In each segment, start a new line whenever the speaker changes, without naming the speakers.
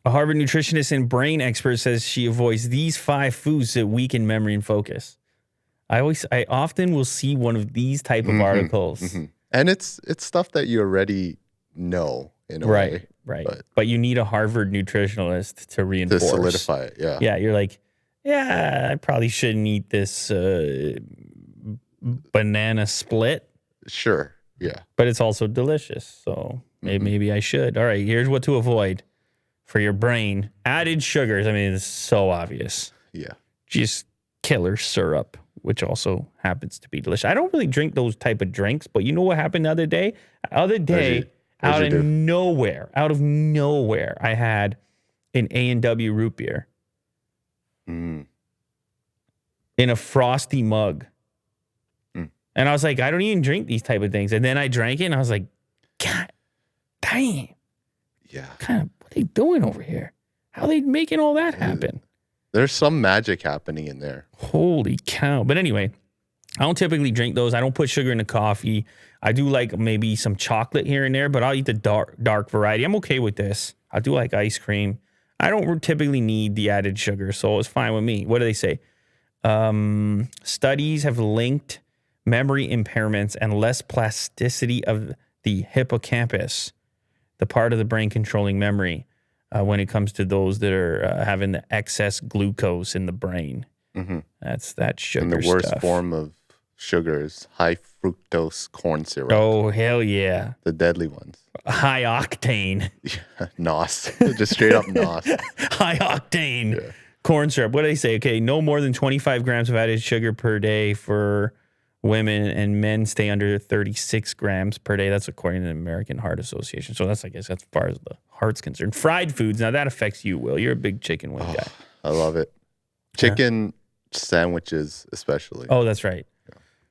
A Harvard nutritionist and brain expert says she avoids these 5 foods that weaken memory and focus. I often will see one of these type of articles.
And it's stuff that you already know in a way.
Right. But you need a Harvard nutritionist to reinforce.
To solidify it, yeah.
Yeah, you're like, I probably shouldn't eat this banana split.
Sure, yeah.
But it's also delicious, so maybe I should. All right, here's what to avoid for your brain. Added sugars. I mean, it's so obvious.
Yeah.
Just killer syrup, which also happens to be delicious. I don't really drink those type of drinks, but you know what happened the other day? Out of nowhere, I had an A&W root beer in a frosty mug. And I was like, I don't even drink these type of things. And then I drank it, and I was like, God damn.
Yeah.
What are they doing over here? How are they making all that happen?
There's some magic happening in there.
Holy cow. But anyway, I don't typically drink those. I don't put sugar in the coffee. I do like maybe some chocolate here and there, but I'll eat the dark variety. I'm okay with this. I do like ice cream. I don't typically need the added sugar, so it's fine with me. What do they say? Studies have linked memory impairments and less plasticity of the hippocampus, the part of the brain controlling memory, when it comes to those that are having the excess glucose in the brain. That's that sugar stuff.
And the worst form of sugar is high fructose corn syrup.
Oh, hell yeah.
The deadly ones.
High octane.
NOS. Just straight up NOS.
High octane corn syrup. What do they say? Okay, no more than 25 grams of added sugar per day for women, and men stay under 36 grams per day. That's according to the American Heart Association. So that's, I guess, as far as the heart's concerned. Fried foods. Now that affects you, Will. You're a big chicken wing guy.
I love it. Chicken sandwiches, especially.
Oh, that's right.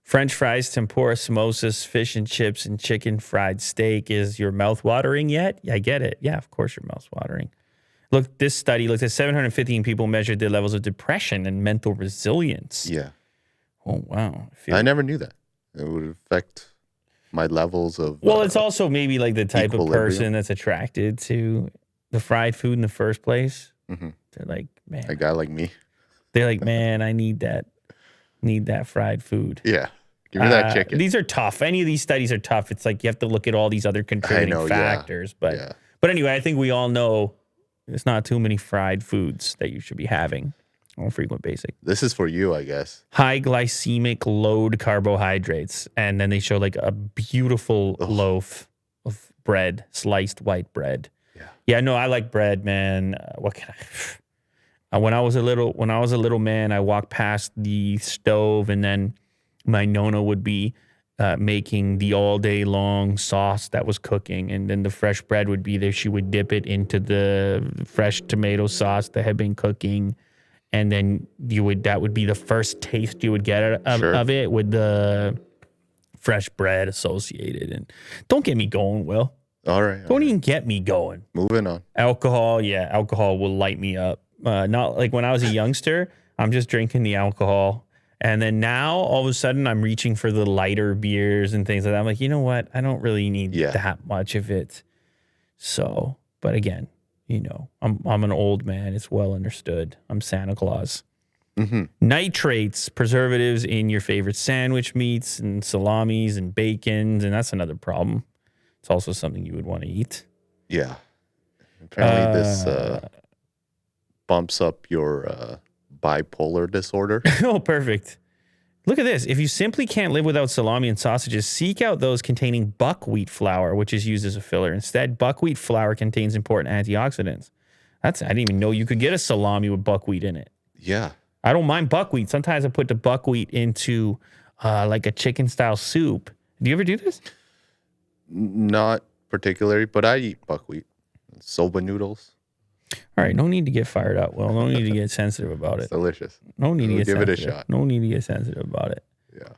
French fries, tempura, samosas, fish and chips, and chicken fried steak. Is your mouth watering yet? I get it. Yeah, of course your mouth's watering. Look, this study looked at 715 people, measured their levels of depression and mental resilience.
Yeah.
Oh, wow.
I never knew that. It would affect my levels of...
Well, it's also maybe like the type of person that's attracted to the fried food in the first place. They're like, man.
A guy like me.
They're like, man, I need that fried food.
Yeah. Give me that chicken.
These are tough. Any of these studies are tough. It's like you have to look at all these other contributing factors.
Yeah.
But anyway, I think we all know there's not too many fried foods that you should be having on a frequent basis.
This is for you, I guess.
High glycemic load carbohydrates. And then they show like a beautiful loaf of bread, sliced white bread. Yeah, no, I like bread, man. What can I... When I was a little man, I walked past the stove, and then my nonna would be making the all day long sauce that was cooking, and then the fresh bread would be there. She would dip it into the fresh tomato sauce that had been cooking, and then that would be the first taste you would get of it with the fresh bread associated. And don't get me going, Will.
All right.
Don't even get me going.
Moving on.
Alcohol will light me up. Not like when I was a youngster, I'm just drinking the alcohol. And then now, all of a sudden, I'm reaching for the lighter beers and things like that. I'm like, you know what? I don't really need that much of it. So, but again, I'm an old man. It's well understood. I'm Santa Claus. Nitrates, preservatives in your favorite sandwich meats and salamis and bacons. And that's another problem. It's also something you would want to eat.
Yeah. Apparently this bumps up your bipolar disorder.
Oh, perfect. Look at this. If you simply can't live without salami and sausages, seek out those containing buckwheat flour, which is used as a filler. Instead, buckwheat flour contains important antioxidants. I didn't even know you could get a salami with buckwheat in it.
Yeah.
I don't mind buckwheat. Sometimes I put the buckwheat into like a chicken style soup. Do you ever do this?
Not particularly, but I eat buckwheat. Soba noodles.
All right, no need to get fired up. Well, no need to get sensitive about it.
It's delicious.
No need to get
give
sensitive.
it a shot.
No need to get sensitive about it.